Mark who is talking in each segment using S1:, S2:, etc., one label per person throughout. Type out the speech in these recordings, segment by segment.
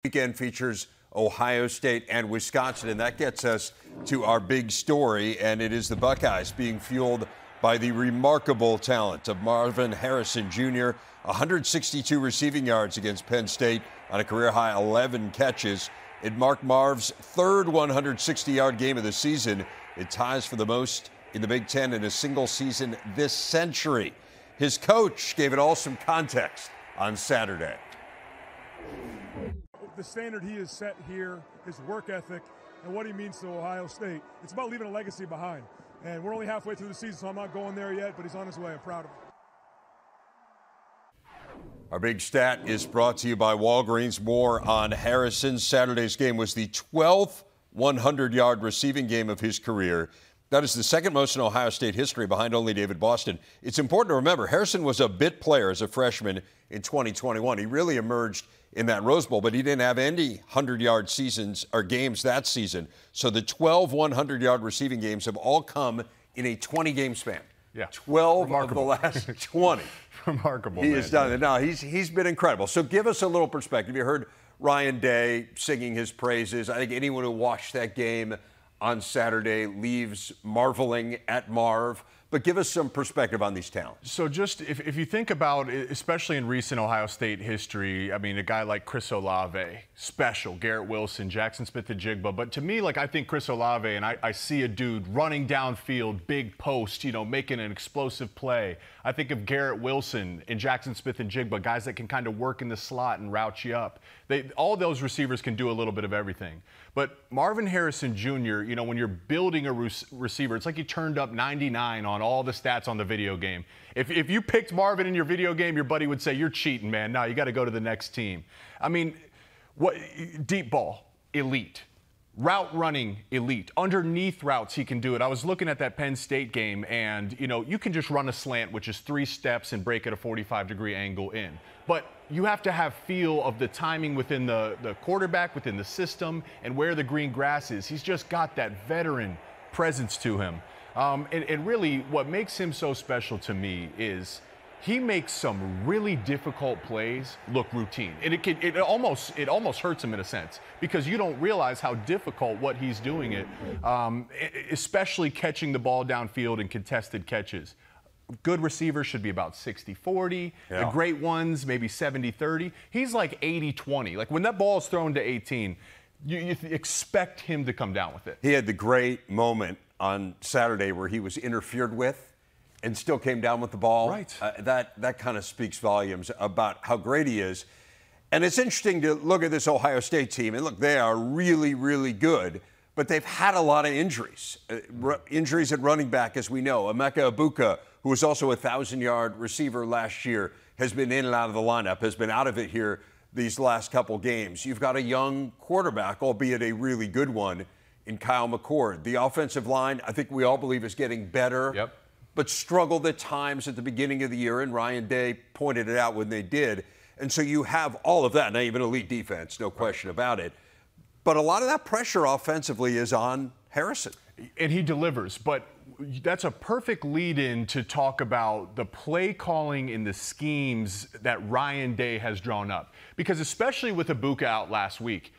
S1: Weekend features Ohio State and Wisconsin, and that gets us to our big story, and it is the Buckeyes being fueled by the remarkable talent of Marvin Harrison Jr., 162 receiving yards against Penn State on a career-high 11 catches. It marked Marv's third 160-yard game of the season. It ties for the most in the Big Ten in a single season this century. His coach gave it all some context on Saturday.
S2: The standard he has set here, his work ethic, and what he means to Ohio State. It's about leaving a legacy behind. And we're only halfway through the season, so I'm not going there yet, but he's on his way. I'm proud of him.
S1: Our big stat is brought to you by Walgreens. More on Harrison. Saturday's game was the 12th 100-yard receiving game of his career. That is the second most in Ohio State history, behind only David Boston. It's important to remember, Harrison was a bit player as a freshman in 2021. He really emerged in that Rose Bowl, but he didn't have any 100-yard seasons or games that season. So the 12 100-yard receiving games have all come in a 20-game span.
S3: Yeah.
S1: 12
S3: Remarkable.
S1: of the last 20.
S3: Remarkable.
S1: He has done it. Now, he's been incredible. So give us a little perspective. You heard Ryan Day singing his praises. I think anyone who watched that game on Saturday leaves marveling at Marv. But give us some perspective on these talents.
S3: So just if you think about, especially in recent Ohio State history, I mean, a guy like Chris Olave, special, Garrett Wilson, Jackson Smith-Njigba. But to me, like, I think Chris Olave, and I see a dude running downfield, big post, making an explosive play. I think of Garrett Wilson and Jackson Smith-Njigba, guys that can kind of work in the slot and route you up. All those receivers can do a little bit of everything. But Marvin Harrison Jr., when you're building a receiver, it's like you turned up 99 on all the stats on the video game. If you picked Marvin in your video game, your buddy would say, you're cheating, man. No, you got to go to the next team. I mean, deep ball, elite. Route running, elite. Underneath routes, he can do it. I was looking at that Penn State game, and, you can just run a slant, which is 3 steps, and break at a 45-degree angle in. But you have to have feel of the timing within the quarterback, within the system, and where the green grass is. He's just got that veteran presence to him. And really, what makes him so special to me is he makes some really difficult plays look routine. And it almost hurts him in a sense, because you don't realize how difficult what he's doing it, especially catching the ball downfield in contested catches. Good receivers should be about 60-40. Yeah. The great ones, maybe 70-30. He's like 80-20. Like, when that ball is thrown to 18, you expect him to come down with it.
S1: He had the great moment on Saturday where he was interfered with and still came down with the ball.
S3: Right.
S1: That kind of speaks volumes about how great he is. And it's interesting to look at this Ohio State team. And look, they are really, really good, but they've had a lot of injuries. Injuries at running back, as we know. Emeka Egbuka, who was also a 1,000-yard receiver last year, has been in and out of the lineup, has been out of it here these last couple games. You've got a young quarterback, albeit a really good one, in Kyle McCord. The offensive line, I think we all believe, is getting better, but struggled at times at the beginning of the year, and Ryan Day pointed it out when they did. And so you have all of that. Now, you have an elite defense, no question about it. But a lot of that pressure offensively is on Harrison.
S3: And he delivers, but that's a perfect lead-in to talk about the play calling and the schemes that Ryan Day has drawn up. Because especially with Egbuka out last week,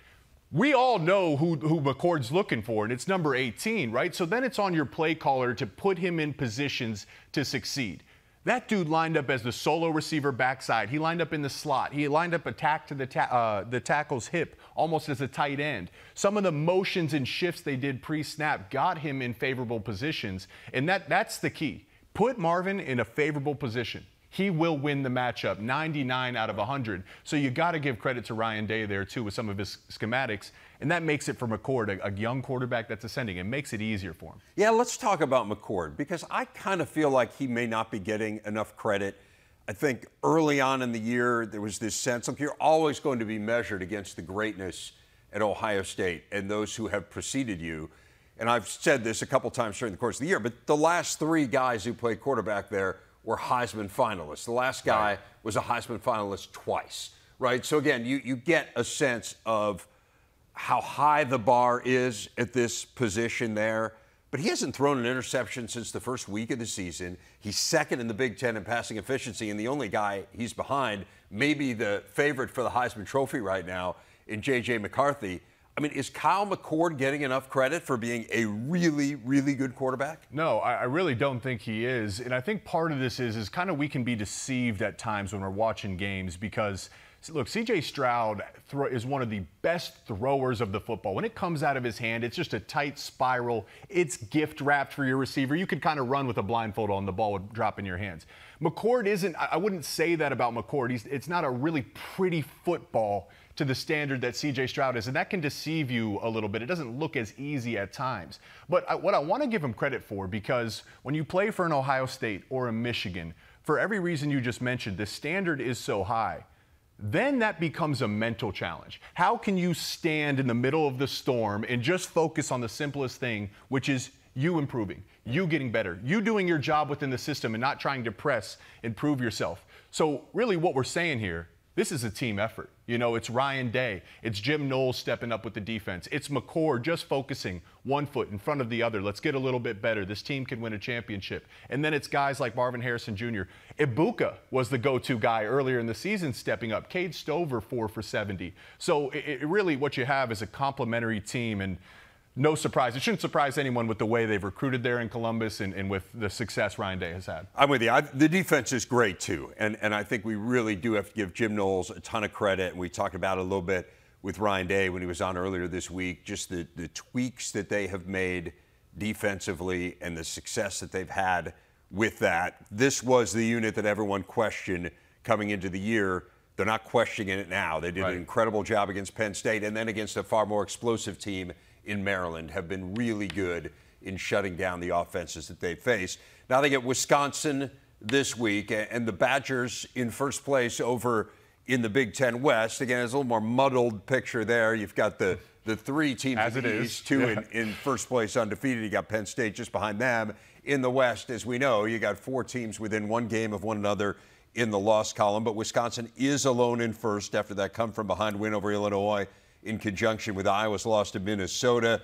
S3: we all know who McCord's looking for, and it's number 18, right? So then it's on your play caller to put him in positions to succeed. That dude lined up as the solo receiver backside. He lined up in the slot. He lined up attack to the tackle's hip, almost as a tight end. Some of the motions and shifts they did pre-snap got him in favorable positions, and that's the key. Put Marvin in a favorable position. He will win the matchup, 99 out of 100. So you got to give credit to Ryan Day there, too, with some of his schematics. And that makes it for McCord, a young quarterback that's ascending. It makes it easier for him.
S1: Yeah, let's talk about McCord, because I kind of feel like he may not be getting enough credit. I think early on in the year, there was this sense, look, you're always going to be measured against the greatness at Ohio State and those who have preceded you. And I've said this a couple times during the course of the year, but the last 3 guys who played quarterback there were Heisman finalists. The last guy was a Heisman finalist twice, right? So, again, you get a sense of how high the bar is at this position there. But he hasn't thrown an interception since the first week of the season. He's second in the Big Ten in passing efficiency, and the only guy he's behind, maybe the favorite for the Heisman Trophy right now, in J.J. McCarthy. I mean, is Kyle McCord getting enough credit for being a really, really good quarterback?
S3: No, I really don't think he is. And I think part of this is kind of we can be deceived at times when we're watching games because, look, C.J. Stroud is one of the best throwers of the football. When it comes out of his hand, it's just a tight spiral. It's gift wrapped for your receiver. You could kind of run with a blindfold on, the ball would drop in your hands. McCord isn't, I wouldn't say that about McCord. It's not a really pretty football to the standard that C.J. Stroud is, and that can deceive you a little bit. It doesn't look as easy at times. But what I want to give him credit for, because when you play for an Ohio State or a Michigan, for every reason you just mentioned, the standard is so high, then that becomes a mental challenge. How can you stand in the middle of the storm and just focus on the simplest thing, which is you improving, you getting better, you doing your job within the system and not trying to press and prove yourself? So really what we're saying here, this is a team effort. You know, it's Ryan Day. It's Jim Knowles stepping up with the defense. It's McCord just focusing one foot in front of the other. Let's get a little bit better. This team can win a championship. And then it's guys like Marvin Harrison Jr. Ibuka was the go-to guy earlier in the season stepping up. Cade Stover, 4 for 70. So it really what you have is a complementary team. And no surprise. It shouldn't surprise anyone with the way they've recruited there in Columbus and with the success Ryan Day has had.
S1: I'm with you. The defense is great, too. And I think we really do have to give Jim Knowles a ton of credit. And we talked about it a little bit with Ryan Day when he was on earlier this week, just the tweaks that they have made defensively and the success that they've had with that. This was the unit that everyone questioned coming into the year. They're not questioning it now. They did an incredible job against Penn State and then against a far more explosive team in Maryland, have been really good in shutting down the offenses that they face. Now they get Wisconsin this week, and the Badgers in first place over in the Big Ten West. Again, it's a little more muddled picture there. You've got the three teams in the East, two in first place undefeated. You got Penn State just behind them. In the West, as we know, you got 4 teams within one game of one another in the loss column, but Wisconsin is alone in first after that come-from-behind win over Illinois in conjunction with Iowa's loss to Minnesota.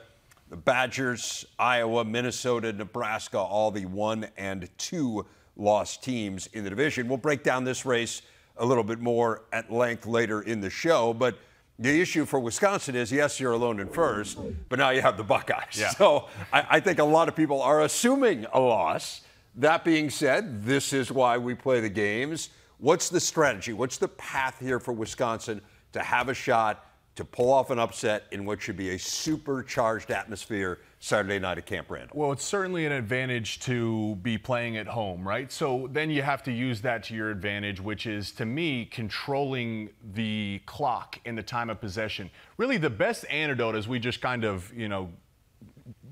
S1: The Badgers, Iowa, Minnesota, Nebraska, all the 1 and 2 lost teams in the division. We'll break down this race a little bit more at length later in the show, but the issue for Wisconsin is, yes, you're alone in first, but now you have the Buckeyes. Yeah. So I think a lot of people are assuming a loss. That being said, this is why we play the games. What's the strategy? What's the path here for Wisconsin to have a shot to pull off an upset in what should be a supercharged atmosphere Saturday night at Camp Randall?
S3: Well, it's certainly an advantage to be playing at home, right? So then you have to use that to your advantage, which is, to me, controlling the clock in the time of possession. Really, the best antidote, as we just kind of,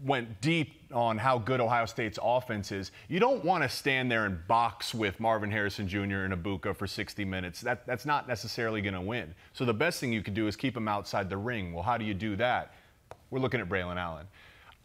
S3: went deep on how good Ohio State's offense is, you don't want to stand there and box with Marvin Harrison Jr. and Ibuka for 60 minutes. That's not necessarily going to win. So the best thing you could do is keep them outside the ring. Well, how do you do that? We're looking at Braylon Allen.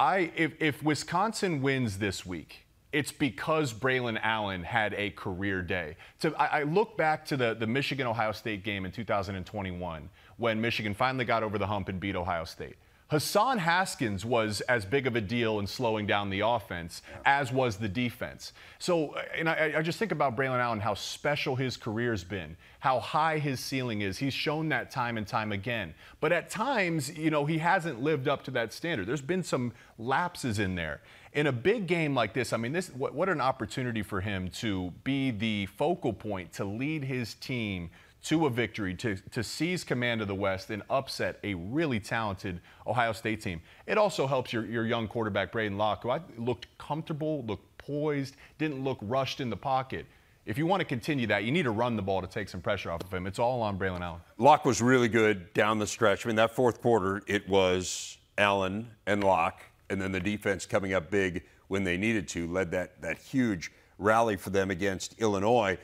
S3: If Wisconsin wins this week, it's because Braylon Allen had a career day. So I look back to the Michigan-Ohio State game in 2021 when Michigan finally got over the hump and beat Ohio State. Hassan Haskins was as big of a deal in slowing down the offense as was the defense. So, and I just think about Braylon Allen, how special his career's been, how high his ceiling is. He's shown that time and time again. But at times, he hasn't lived up to that standard. There's been some lapses in there. In a big game like this, I mean, what an opportunity for him to be the focal point, to lead his team to a victory, to seize command of the West and upset a really talented Ohio State team. It also helps your young quarterback, Braden Locke, who looked comfortable, looked poised, didn't look rushed in the pocket. If you want to continue that, you need to run the ball to take some pressure off of him. It's all on Braylon Allen.
S1: Locke was really good down the stretch. I mean, that fourth quarter, it was Allen and Locke, and then the defense coming up big when they needed to, led that huge rally for them against Illinois.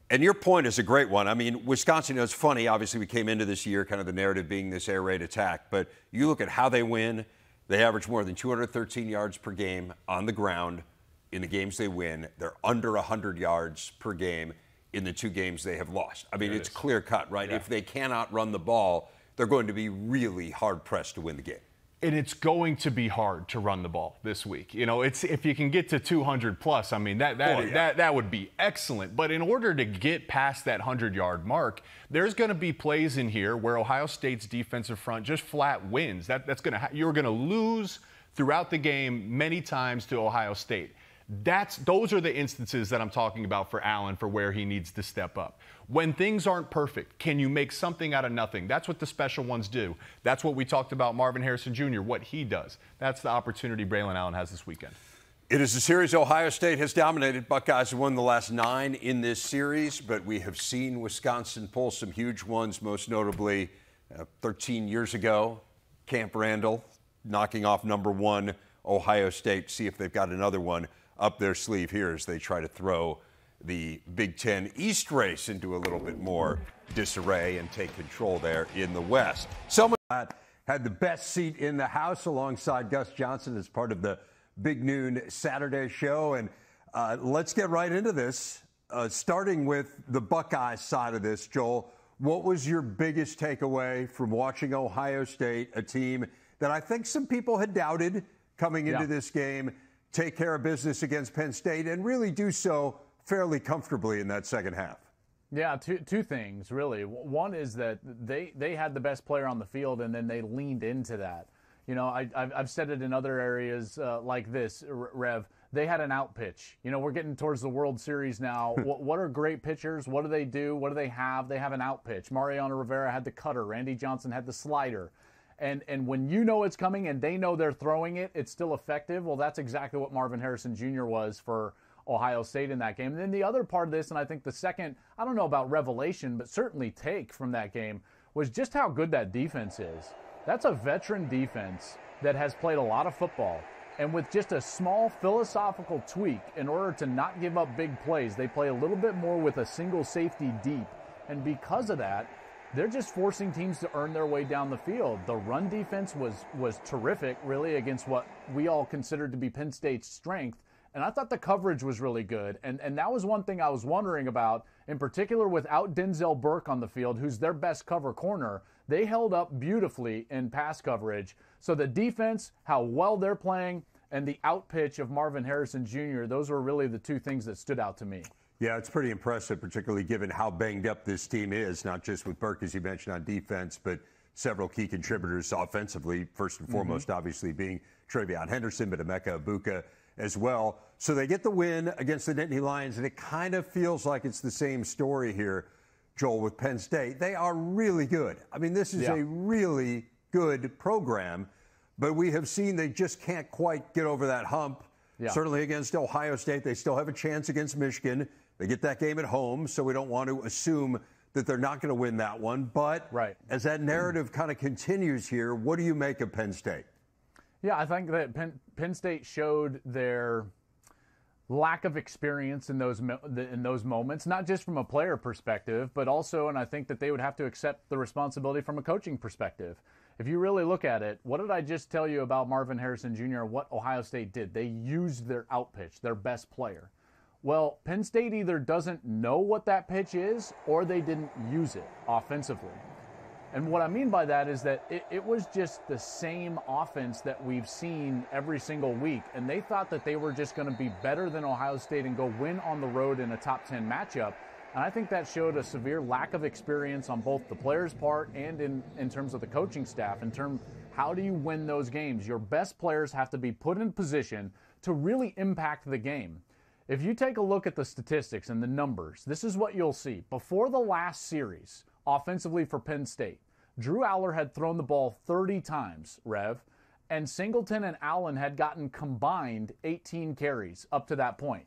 S1: And your point is a great one. I mean, Wisconsin, it's funny. Obviously, we came into this year kind of the narrative being this air raid attack. But you look at how they win. They average more than 213 yards per game on the ground in the games they win. They're under 100 yards per game in the 2 games they have lost. I mean, it's clear cut, right? Yeah. If they cannot run the ball, they're going to be really hard-pressed to win the game.
S3: And it's going to be hard to run the ball this week. You know, it's if you can get to 200 plus, I mean, that would be excellent. But in order to get past that 100-yard mark, there's going to be plays in here where Ohio State's defensive front just flat wins. You're going to lose throughout the game many times to Ohio State. Those are the instances that I'm talking about for Allen, for where he needs to step up. When things aren't perfect, can you make something out of nothing? That's what the special ones do. That's what we talked about Marvin Harrison Jr., what he does. That's the opportunity Braylon Allen has this weekend.
S1: It is a series Ohio State has dominated. Buckeyes have won the last 9 in this series, but we have seen Wisconsin pull some huge ones, most notably 13 years ago, Camp Randall knocking off #1 Ohio State. See if they've got another one up their sleeve here as they try to throw the Big Ten East race into a little bit more disarray and take control there in the West. Someone had the best seat in the house alongside Gus Johnson as part of the Big Noon Saturday show. And let's get right into this, starting with the Buckeye side of this. Joel, what was your biggest takeaway from watching Ohio State, a team that I think some people had doubted coming into this game, take care of business against Penn State and really do so fairly comfortably in that second half?
S4: Yeah, two things, really. One is that they had the best player on the field, and then they leaned into that. You know, I've said it in other areas like this, Rev. They had an out pitch. You know, we're getting towards the World Series now. What are great pitchers? What do they do? What do they have? They have an out pitch. Mariano Rivera had the cutter. Randy Johnson had the slider. And when you know it's coming and they know they're throwing it, it's still effective. Well, that's exactly what Marvin Harrison Jr. was for Ohio State in that game. And then the other part of this, and I think the second, I don't know about revelation, but certainly take from that game, was just how good that defense is. That's a veteran defense that has played a lot of football. And with just a small philosophical tweak, in order to not give up big plays, they play a little bit more with a single safety deep. And because of that, they're just forcing teams to earn their way down the field. The run defense was terrific, really, against what we all considered to be Penn State's strength. And I thought the coverage was really good. And that was one thing I was wondering about, in particular without Denzel Burke on the field, who's their best cover corner. They held up beautifully in pass coverage. So the defense, how well they're playing, and the out pitch of Marvin Harrison Jr., those were really the two things that stood out to me.
S1: Yeah, it's pretty impressive, particularly given how banged up this team is, not just with Burke, as you mentioned, on defense, but several key contributors offensively, first and foremost, obviously, being Travion Henderson, but Emeka Egbuka as well. So they get the win against the Nittany Lions, and it kind of feels like it's the same story here, Joel, with Penn State. They are really good. I mean, this is a really good program, but we have seen they just can't quite get over that hump. Yeah. Certainly against Ohio State, they still have a chance against Michigan. They get that game at home, so we don't want to assume that they're not going to win that one. But as that narrative kind of continues here, what do you make of Penn State?
S4: Yeah, I think that Penn State showed their lack of experience in those moments, not just from a player perspective, but also, and I think that they would have to accept the responsibility from a coaching perspective. If you really look at it, what did I just tell you about Marvin Harrison Jr. and what Ohio State did? They used their out pitch, their best player. Well, Penn State either doesn't know what that pitch is or they didn't use it offensively. And what I mean by that is that it was just the same offense that we've seen every single week. And they thought that they were just going to be better than Ohio State and go win on the road in a top 10 matchup. And I think that showed a severe lack of experience on both the players' part and in terms of the coaching staff. In terms, how do you win those games? Your best players have to be put in position to really impact the game. If you take a look at the statistics and the numbers, this is what you'll see. Before the last series, offensively for Penn State, Drew Aller had thrown the ball 30 times, Rev, and Singleton and Allen had gotten combined 18 carries up to that point.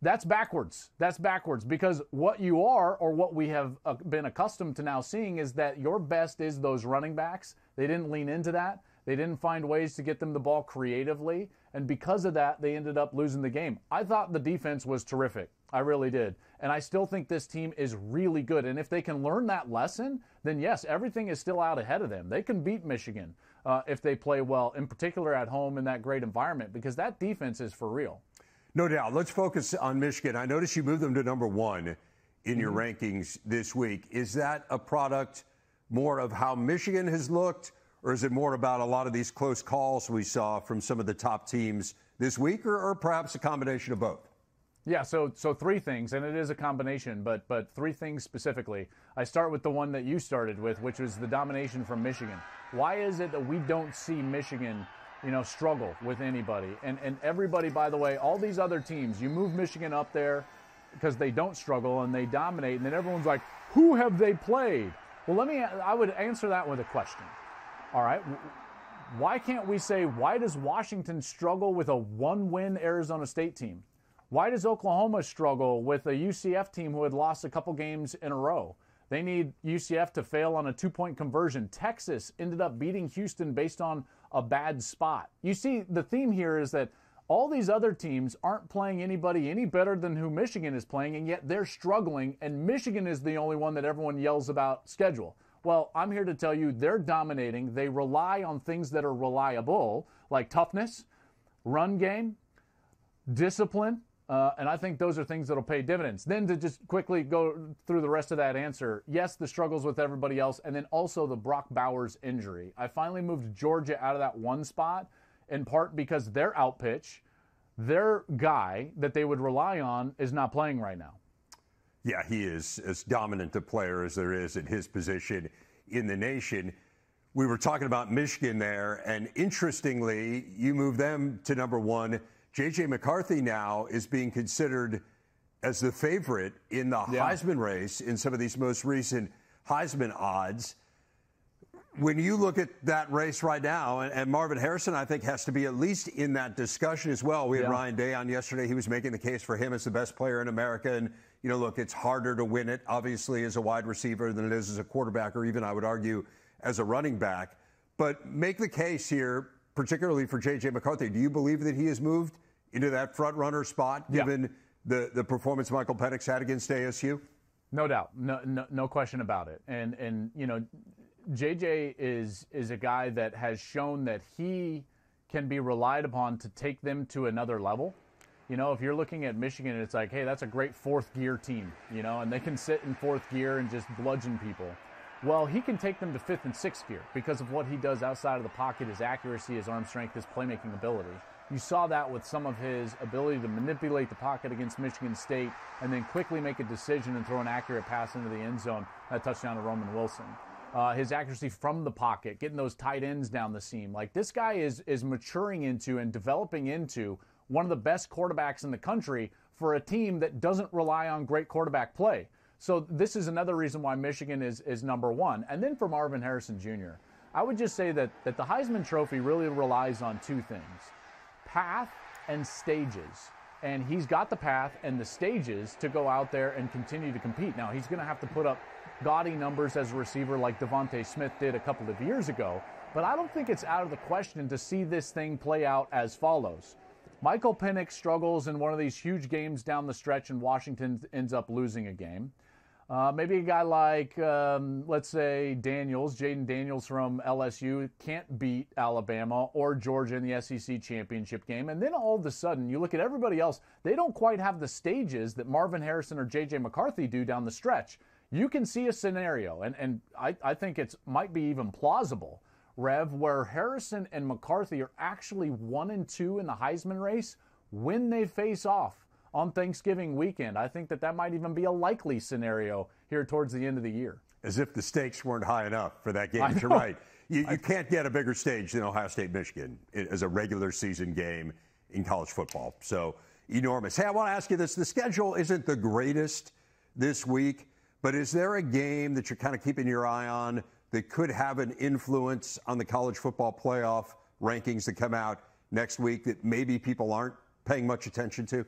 S4: That's backwards. That's backwards because what you are, or what we have been accustomed to now seeing, is that your best is those running backs. They didn't lean into that. They didn't find ways to get them the ball creatively, and because of that, they ended up losing the game. I thought the defense was terrific. I really did. And I still think this team is really good. And if they can learn that lesson, then yes, everything is still out ahead of them. They can beat Michigan if they play well, in particular at home in that great environment, because that defense is for real.
S1: No doubt. Let's focus on Michigan. I noticed you moved them to #1 in your rankings this week. Is that a product more of how Michigan has looked, Or is it more about a lot of these close calls we saw from some of the top teams this week, or perhaps a combination of both?
S4: Yeah, so three things, and it is a combination, but three things specifically. I start with the one that you started with, which was the domination from Michigan. Why is it that we don't see Michigan, struggle with anybody? And everybody, by the way, all these other teams, you move Michigan up there because they don't struggle and they dominate, and then everyone's like, who have they played? Well, I would answer that with a question. All right, why can't we say, why does Washington struggle with a one-win Arizona State team? Why does Oklahoma struggle with a UCF team who had lost a couple games in a row? They need UCF to fail on a two-point conversion. Texas ended up beating Houston based on a bad spot. You see, the theme here is that all these other teams aren't playing anybody any better than who Michigan is playing, and yet they're struggling, and Michigan is the only one that everyone yells about schedule. Well, I'm here to tell you they're dominating. They rely on things that are reliable, like toughness, run game, discipline, and I think those are things that will pay dividends. Then to just quickly go through the rest of that answer, yes, the struggles with everybody else, and then also the Brock Bowers injury. I finally moved Georgia out of that one spot, in part because their outpitch, their guy that they would rely on, is not playing right now.
S1: Yeah, he is as dominant a player as there is at his position in the nation. We were talking about Michigan there, and interestingly, you moved them to number one. J.J. McCarthy now is being considered as the favorite in the Heisman race in some of these most recent Heisman odds. When you look at that race right now, and Marvin Harrison, I think, has to be at least in that discussion as well. We had Ryan Day on yesterday. He was making the case for him as the best player in America. And, look, it's harder to win it, obviously, as a wide receiver than it is as a quarterback, or even, I would argue, as a running back. But make the case here, particularly for J.J. McCarthy. Do you believe that he has moved into that front-runner spot, given the performance Michael Penix had against ASU?
S4: No doubt. No question about it. And JJ is a guy that has shown that he can be relied upon to take them to another level. If you're looking at Michigan, it's like, hey, that's a great fourth-gear team, and they can sit in fourth gear and just bludgeon people. Well, he can take them to fifth and sixth gear because of what he does outside of the pocket, his accuracy, his arm strength, his playmaking ability. You saw that with some of his ability to manipulate the pocket against Michigan State and then quickly make a decision and throw an accurate pass into the end zone, a touchdown to Roman Wilson. His accuracy from the pocket, getting those tight ends down the seam. Like, this guy is maturing into and developing into one of the best quarterbacks in the country for a team that doesn't rely on great quarterback play. So this is another reason why Michigan is number one. And then for Marvin Harrison Jr., I would just say that the Heisman Trophy really relies on two things: path and stages. And he's got the path and the stages to go out there and continue to compete. Now, he's going to have to put up gaudy numbers as a receiver like Devontae Smith did a couple of years ago. But I don't think it's out of the question to see this thing play out as follows. Michael Penix struggles in one of these huge games down the stretch, and Washington ends up losing a game. Maybe a guy like, let's say, Jaden Daniels from LSU can't beat Alabama or Georgia in the SEC championship game. And then all of a sudden, you look at everybody else, they don't quite have the stages that Marvin Harrison or J.J. McCarthy do down the stretch. You can see a scenario, and I think it might be even plausible, Rev, where Harrison and McCarthy are actually 1 and 2 in the Heisman race when they face off on Thanksgiving weekend. I think that might even be a likely scenario here towards the end of the year.
S1: As if the stakes weren't high enough for that game. You're right. You can't get a bigger stage than Ohio State-Michigan as a regular season game in college football. So enormous. Hey, I want to ask you this. The schedule isn't the greatest this week, but is there a game that you're kind of keeping your eye on that could have an influence on the college football playoff rankings that come out next week that maybe people aren't paying much attention to?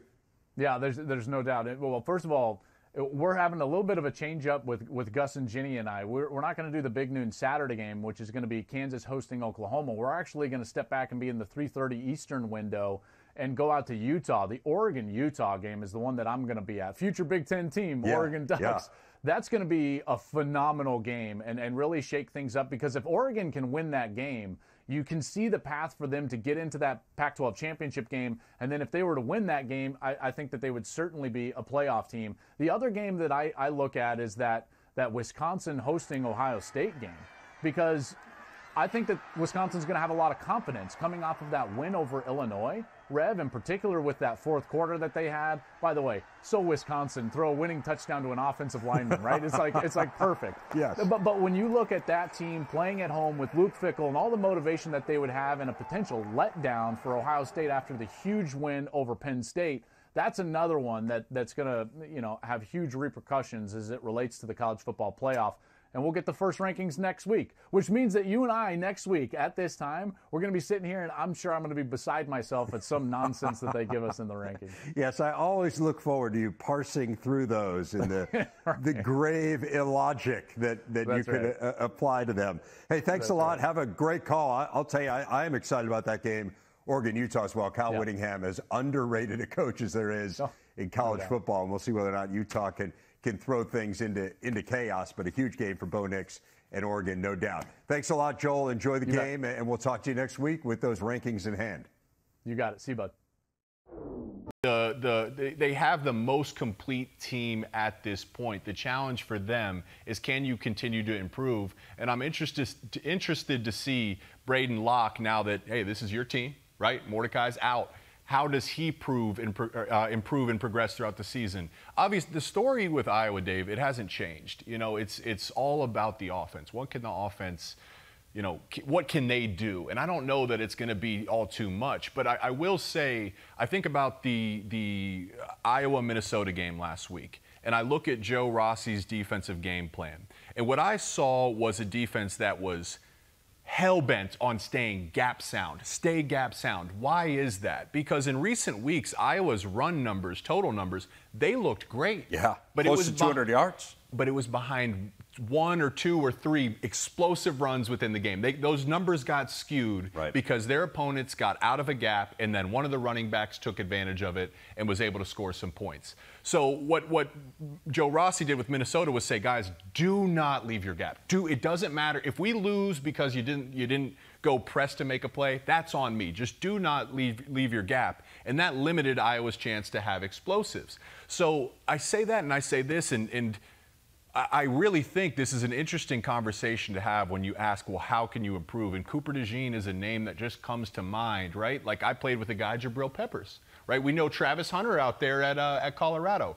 S4: Yeah, there's no doubt. Well, first of all, we're having a little bit of a change up with Gus and Ginny and I. We're not going to do the big noon Saturday game, which is going to be Kansas hosting Oklahoma. We're actually going to step back and be in the 3:30 Eastern window and go out to Utah. The Oregon-Utah game is the one that I'm going to be at. Future Big Ten team, Oregon Ducks. Yeah. That's going to be a phenomenal game and really shake things up, because if Oregon can win that game, you can see the path for them to get into that Pac-12 championship game. And then if they were to win that game, I think that they would certainly be a playoff team. The other game that I look at is that Wisconsin hosting Ohio State game, because I think that Wisconsin's going to have a lot of confidence coming off of that win over Illinois, Rev, in particular with that fourth quarter that they had. By the way, so Wisconsin, throw a winning touchdown to an offensive lineman, right? It's like perfect.
S5: Yes.
S4: But when you look at that team playing at home with Luke Fickell and all the motivation that they would have and a potential letdown for Ohio State after the huge win over Penn State, that's another one that's going to, have huge repercussions as it relates to the college football playoff. And we'll get the first rankings next week, which means that you and I next week at this time, we're going to be sitting here, and I'm sure I'm going to be beside myself at some nonsense that they give us in the rankings.
S5: Yes, I always look forward to you parsing through those and the grave illogic that you could apply to them. Hey, thanks a lot. Right. Have a great call. I'll tell you, I am excited about that game, Oregon-Utah as well. Cal Whittingham, as underrated a coach as there is in college football, and we'll see whether or not Utah can throw things into chaos, but a huge game for Bo Nix and Oregon, no doubt. Thanks a lot, Joel. Enjoy the game, and we'll talk to you next week with those rankings in hand.
S4: You got it. See you, bud.
S3: They have the most complete team at this point. The challenge for them is, can you continue to improve? And I'm interested to see Braden Locke, now that, hey, this is your team, right? Mordecai's out. How does he improve and progress throughout the season? Obviously, the story with Iowa, Dave, it hasn't changed. It's all about the offense. What can the offense, what can they do? And I don't know that it's going to be all too much, but I will say, I think about the Iowa-Minnesota game last week, and I look at Joe Rossi's defensive game plan. And what I saw was a defense that was hell-bent on staying gap sound. Stay gap sound. Why is that? Because in recent weeks, Iowa's run numbers, total numbers, they looked great.
S1: Yeah,
S3: but
S1: close to 200 yards.
S3: But it was behind one or two or three explosive runs within the game. Those numbers got skewed because their opponents got out of a gap, and then one of the running backs took advantage of it and was able to score some points. So what Joe Rossi did with Minnesota was say, guys, do not leave your gap. It doesn't matter if we lose because you didn't go press to make a play. That's on me. Just do not leave your gap, and that limited Iowa's chance to have explosives. So I say that, and I say this, and I really think this is an interesting conversation to have when you ask, well, how can you improve? And Cooper DeJean is a name that just comes to mind, right? Like, I played with a guy, Jabril Peppers, right? We know Travis Hunter out there at Colorado.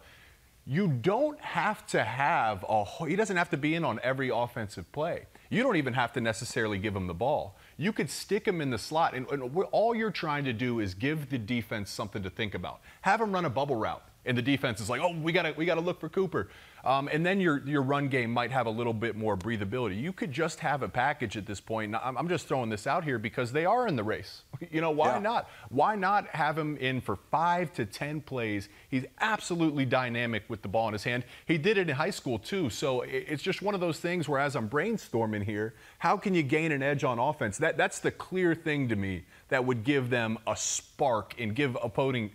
S3: You don't have to have he doesn't have to be in on every offensive play. You don't even have to necessarily give him the ball. You could stick him in the slot, and all you're trying to do is give the defense something to think about. Have him run a bubble route, and the defense is like, oh, we gotta look for Cooper. And then your run game might have a little bit more breathability. You could just have a package at this point. Now, I'm just throwing this out here because they are in the race. Why not? Why not have him in for 5 to 10 plays? He's absolutely dynamic with the ball in his hand. He did it in high school, too. So it's just one of those things where, as I'm brainstorming here, how can you gain an edge on offense? That's the clear thing to me that would give them a spark and give opposing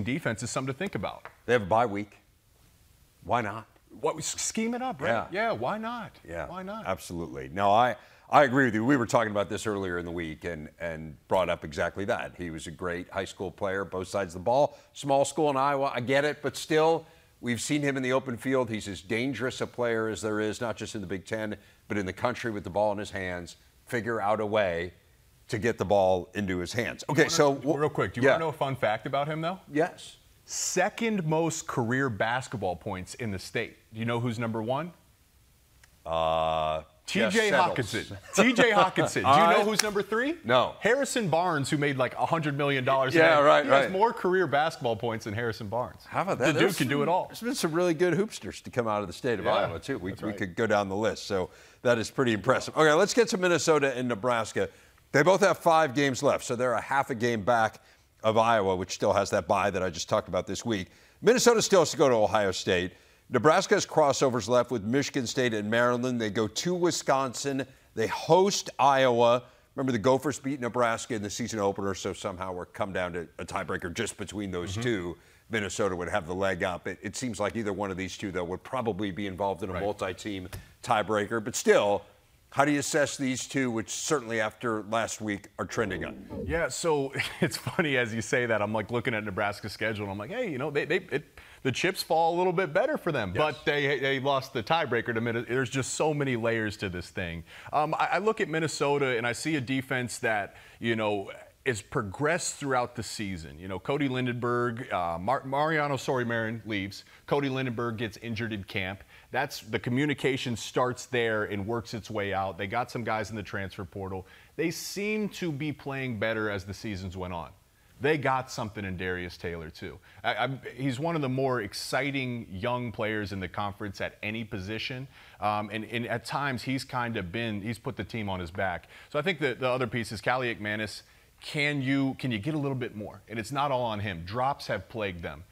S3: defenses something to think about.
S1: They have a bye week. Why not?
S3: Scheme it up, right? Yeah, why not?
S1: Yeah,
S3: why not?
S1: Absolutely. No, I agree with you. We were talking about this earlier in the week and brought up exactly that. He was a great high school player, both sides of the ball. Small school in Iowa, I get it, but still, we've seen him in the open field. He's as dangerous a player as there is, not just in the Big Ten, but in the country with the ball in his hands. Figure out a way to get the ball into his hands. Okay, so
S3: real quick, do you want to know a fun fact about him, though?
S1: Yes.
S3: Second most career basketball points in the state. Do you know who's number one? T.J. Hawkinson. T.J. Hawkinson. Do you know who's number 3?
S1: No.
S3: Harrison Barnes, who made like $100 million.
S1: Yeah, right.
S3: He has more career basketball points than Harrison Barnes.
S1: How about that?
S3: The dude can do it all.
S1: There's been some really good hoopsters to come out of the state of Iowa, too. We could go down the list, so that is pretty impressive. Okay, let's get to Minnesota and Nebraska. They both have 5 games left, so they're a half a game back of Iowa, which still has that bye that I just talked about this week. Minnesota still has to go to Ohio State. Nebraska has crossovers left with Michigan State and Maryland. They go to Wisconsin. They host Iowa. Remember, the Gophers beat Nebraska in the season opener, so somehow we're come down to a tiebreaker just between those two. Minnesota would have the leg up. It seems like either one of these two, though, would probably be involved in a multi-team tiebreaker. But still, how do you assess these two, which certainly after last week are trending up?
S3: Yeah, so it's funny as you say that. I'm like looking at Nebraska's schedule, and I'm like, hey, the chips fall a little bit better for them.
S1: Yes.
S3: But they lost the tiebreaker to Minnesota. There's just so many layers to this thing. I look at Minnesota and I see a defense that, is progressed throughout the season. Cody Lindenberg, Mariano Sori-Marin leaves. Cody Lindenberg gets injured in camp. The communication starts there and works its way out. They got some guys in the transfer portal. They seem to be playing better as the seasons went on. They got something in Darius Taylor, too. He's one of the more exciting young players in the conference at any position. And at times, he's put the team on his back. So I think the other piece is Callie McManus. Can you get a little bit more? And it's not all on him. Drops have plagued them.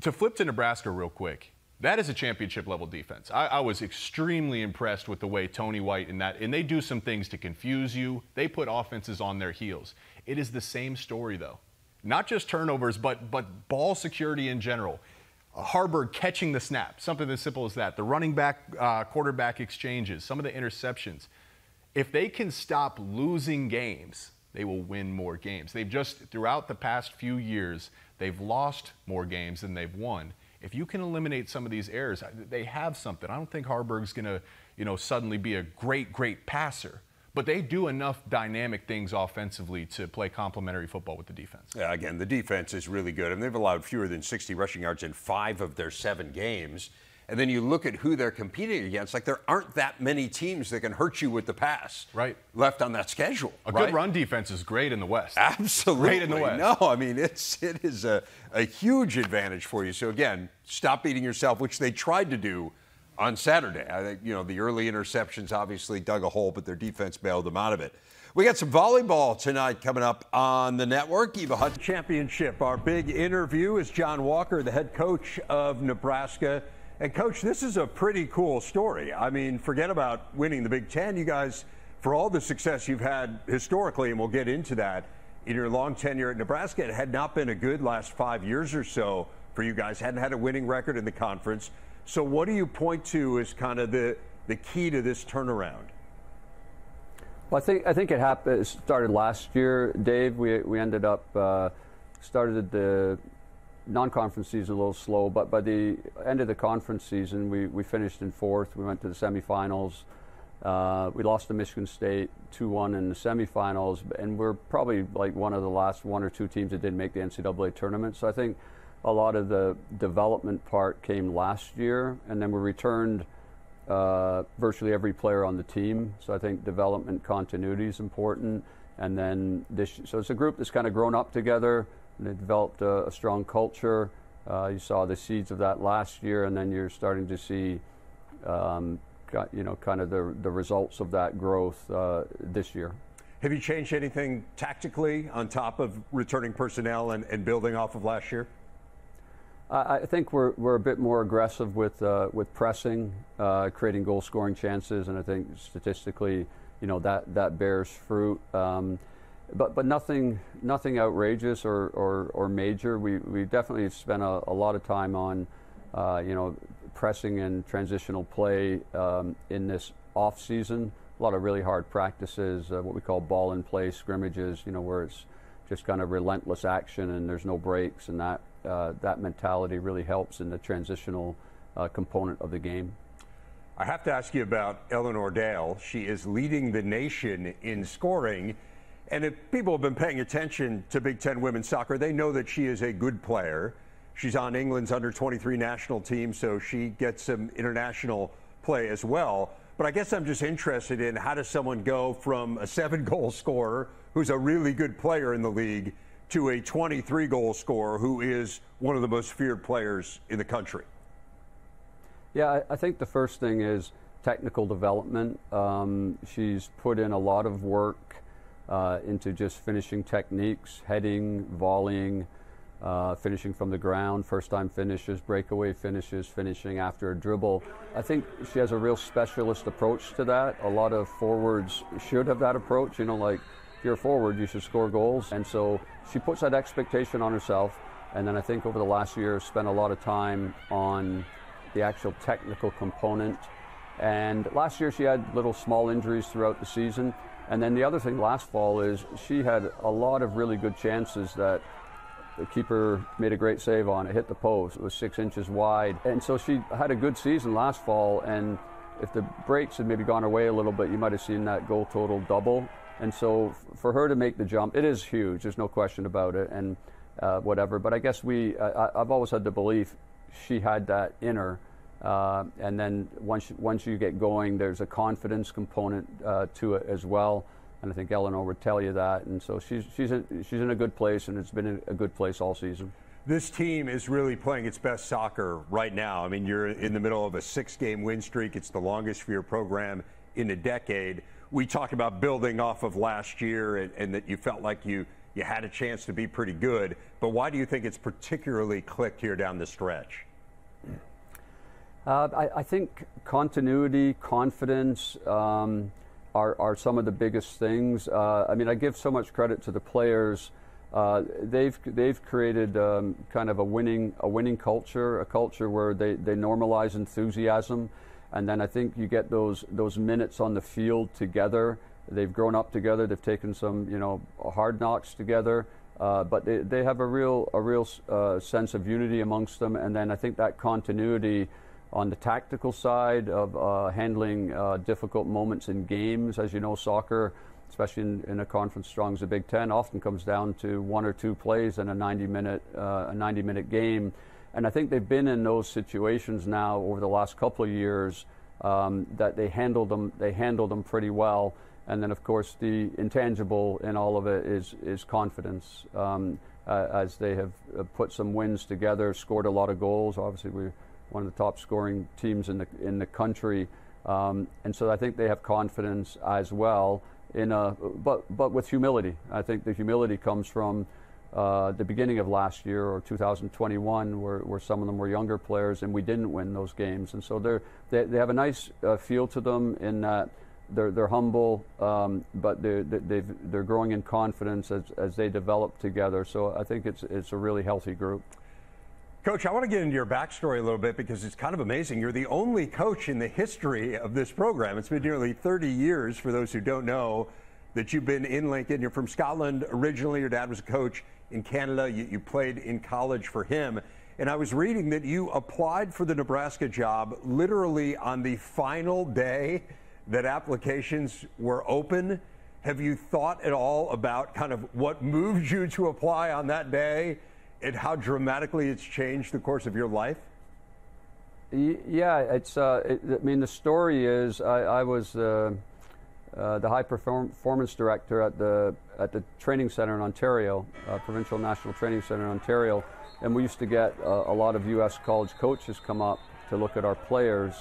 S3: To flip to Nebraska real quick, that is a championship-level defense. I was extremely impressed with the way Tony White and they do some things to confuse you. They put offenses on their heels. It is the same story, though. Not just turnovers, but ball security in general. Harburg catching the snap, something as simple as that. The running back, quarterback exchanges, some of the interceptions. If they can stop losing games, they will win more games. They've throughout the past few years, they've lost more games than they've won. If you can eliminate some of these errors, they have something. I don't think Harburg's going to, suddenly be a great passer. But they do enough dynamic things offensively to play complementary football with the defense.
S1: Yeah, again, the defense is really good. And they've allowed fewer than 60 rushing yards in 5 of their 7 games. And then you look at who they're competing against, like there aren't that many teams that can hurt you with the pass left on that schedule.
S3: A good run defense is great in the West.
S1: Absolutely.
S3: Great in the West.
S1: No, I mean, it is a huge advantage for you. So, again, stop beating yourself, which they tried to do on Saturday. I think, the early interceptions obviously dug a hole, but their defense bailed them out of it. We got some volleyball tonight coming up on the network. Eva Hunt Championship. Our big interview is John Walker, the head coach of Nebraska. And, Coach, this is a pretty cool story. I mean, forget about winning the Big Ten. You guys, for all the success you've had historically, and we'll get into that, in your long tenure at Nebraska, it had not been a good last 5 years or so for you guys. Hadn't had a winning record in the conference. So what do you point to as kind of the key to this turnaround?
S6: Well, I think it started last year, Dave. We ended up started the non-conference season a little slow, but by the end of the conference season, we finished in 4th. We went to the semifinals. We lost to Michigan State 2-1 in the semifinals, and we're probably like one of the last 1 or 2 teams that didn't make the NCAA tournament. So I think a lot of the development part came last year, and then we returned virtually every player on the team. So I think development continuity is important. And then so it's a group that's kind of grown up together. And they developed a strong culture. You saw the seeds of that last year, and then you're starting to see, kind of the results of that growth this year.
S5: Have you changed anything tactically on top of returning personnel and building off of last year?
S6: I think we're a bit more aggressive with pressing, creating goal-scoring chances, and I think statistically, that bears fruit. But nothing outrageous or major. We definitely spent a lot of time on, pressing and transitional play in this off season. A lot of really hard practices, what we call ball in play scrimmages. Where it's just kind of relentless action and there's no breaks, and that mentality really helps in the transitional component of the game.
S5: I have to ask you about Eleanor Dale. She is leading the nation in scoring. And if people have been paying attention to Big Ten women's soccer, they know that she is a good player. She's on England's under-23 national team, so she gets some international play as well. But I guess I'm just interested in how does someone go from a 7-goal scorer, who's a really good player in the league, to a 23-goal scorer who is one of the most feared players in the country?
S6: Yeah, I think the first thing is technical development. She's put in a lot of work into just finishing techniques, heading, volleying, finishing from the ground, first-time finishes, breakaway finishes, finishing after a dribble. I think she has a real specialist approach to that. A lot of forwards should have that approach. Like if you're a forward, you should score goals. And so she puts that expectation on herself. And then I think over the last year, spent a lot of time on the actual technical component. And last year, she had little small injuries throughout the season. And then the other thing last fall is she had a lot of really good chances that the keeper made a great save on it, hit the post. It was 6 inches wide. And so she had a good season last fall, and if the breaks had maybe gone away a little bit, you might have seen that goal total double. And so for her to make the jump, it is huge. There's no question about it, and whatever. But I guess I've always had the belief she had that in her. And then once you get going, there's a confidence component to it as well. And I think Eleanor would tell you that. And so she's in a good place, and it's been a good place all season.
S5: This team is really playing its best soccer right now. I mean, you're in the middle of a 6-game win streak. It's the longest for your program in a decade. We talk about building off of last year and that you felt like you had a chance to be pretty good. But why do you think it's particularly clicked here down the stretch?
S6: I think continuity, confidence are some of the biggest things. I mean, I give so much credit to the players. They've created kind of a winning culture, a culture where they normalize enthusiasm, and then I think you get those minutes on the field together. They've grown up together. They've taken some hard knocks together, but they have a real sense of unity amongst them. And then I think that continuity on the tactical side of handling difficult moments in games. As you know, soccer, especially in a conference strong as the Big Ten, often comes down to 1 or 2 plays in a 90-minute game. And I think they've been in those situations now over the last couple of years that they handled them pretty well. And then, of course, the intangible in all of it is confidence. As they have put some wins together, scored a lot of goals. Obviously, we're one of the top scoring teams in the country, and so I think they have confidence as well. But with humility. I think the humility comes from the beginning of last year or 2021, where some of them were younger players and we didn't win those games, and so they have a nice feel to them in that they're humble, but they're growing in confidence as they develop together. So I think it's a really healthy group.
S5: Coach, I want to get into your backstory a little bit because it's kind of amazing. You're the only coach in the history of this program. It's been nearly 30 years, for those who don't know, that you've been in Lincoln. You're from Scotland originally. Your dad was a coach in Canada. You played in college for him. And I was reading that you applied for the Nebraska job literally on the final day that applications were open. Have you thought at all about kind of what moved you to apply on that day and how dramatically it's changed the course of your life?
S6: Yeah, I mean, the story is I was the high performance director at the training center in Ontario, Provincial National Training Center in Ontario, and we used to get a lot of U.S. college coaches come up to look at our players,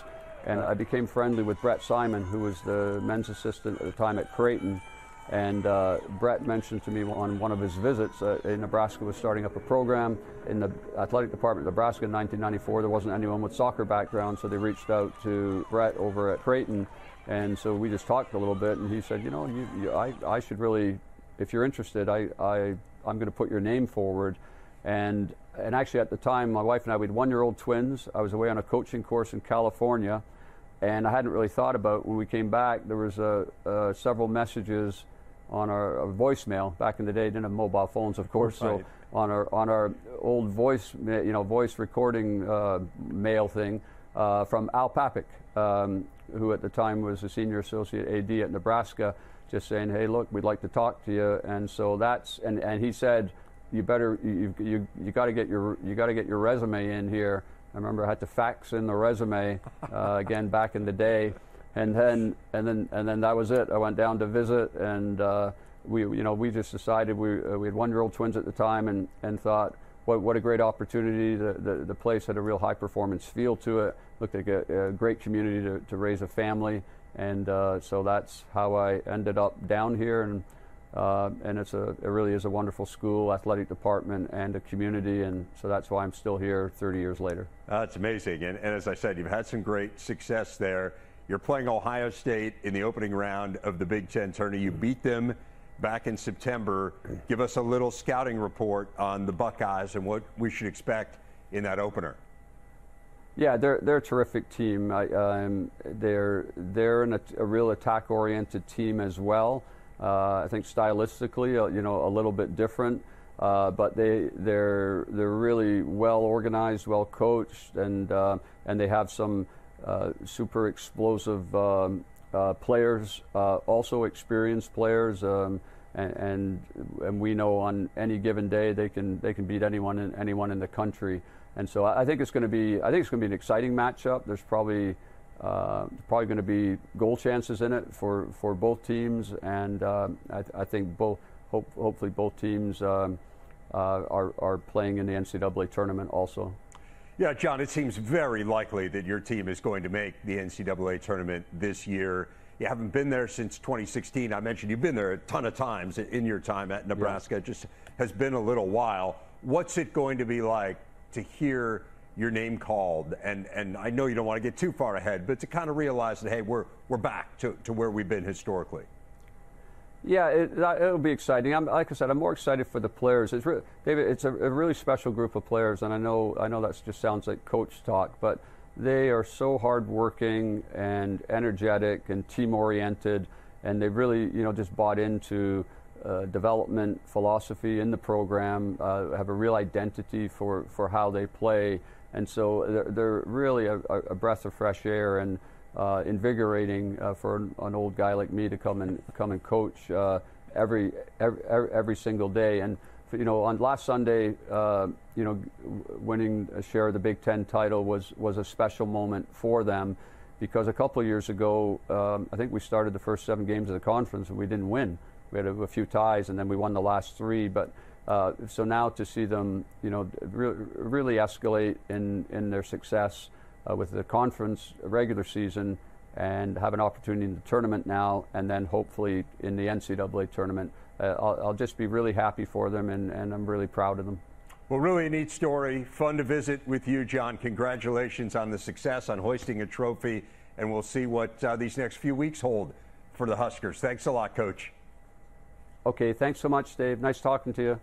S6: and I became friendly with Brett Simon, who was the men's assistant at the time at Creighton. And Brett mentioned to me on one of his visits, Nebraska was starting up a program in the athletic department of Nebraska in 1994. There wasn't anyone with soccer background, so they reached out to Brett over at Creighton. And so we just talked a little bit, and he said, I should really, if you're interested, I'm going to put your name forward. And actually at the time, my wife and I, we had 1-year-old twins. I was away on a coaching course in California, and I hadn't really thought about when we came back. There was several messages on our voicemail. Back in the day, didn't have mobile phones, of course. Right. So on our old voice recording mail thing from Al Papik, who at the time was a senior associate AD at Nebraska, just saying, "Hey, look, we'd like to talk to you." And so and he said, "You got to get your resume in here." I remember I had to fax in the resume again back in the day. And then that was it. I went down to visit, and we just decided we had 1-year-old twins at the time, and thought what a great opportunity. The place had a real high performance feel to it. Looked like a great community to raise a family, and so that's how I ended up down here. And it really is a wonderful school, athletic department, and a community, and so that's why I'm still here 30 years later.
S5: It's amazing, and as I said, you've had some great success there. You're playing Ohio State in the opening round of the Big Ten tourney. You beat them back in September. Give us a little scouting report on the Buckeyes and what we should expect in that opener.
S6: Yeah, they're a terrific team. They're a real attack-oriented team as well. I think stylistically, a little bit different. but they're really well organized, well coached, and they have some super explosive players, also experienced players, and we know on any given day they can beat anyone in the country. And so I think it's going to be an exciting matchup. There's probably going to be goal chances in it for both teams, and I think hopefully both teams are playing in the NCAA tournament also.
S5: Yeah, John, it seems very likely that your team is going to make the NCAA tournament this year. You haven't been there since 2016. I mentioned you've been there a ton of times in your time at Nebraska. It just has been a little while. What's it going to be like to hear your name called? And I know you don't want to get too far ahead, but to kind of realize that, hey, we're back to where we've been historically.
S6: Yeah, it'll be exciting. Like I said, I'm more excited for the players. David, it's a really special group of players, and I know that just sounds like coach talk, but they are so hardworking and energetic and team-oriented, and they've really, just bought into development philosophy in the program, have a real identity for how they play, and so they're really a breath of fresh air and invigorating for an old guy like me to come and coach every single day. And on last Sunday, winning a share of the Big Ten title was a special moment for them, because a couple of years ago, I think we started the first 7 games of the conference and we didn't win. We had a few ties, and then we won the last 3. But so now to see them, really escalate in their success with the conference regular season, and have an opportunity in the tournament now, and then hopefully in the NCAA tournament, I'll just be really happy for them, and I'm really proud of them.
S5: Well, really a neat story. Fun to visit with you, John. Congratulations on the success, on hoisting a trophy, and we'll see what these next few weeks hold for the Huskers. Thanks a lot, Coach.
S6: Okay, thanks so much, Dave. Nice talking to you.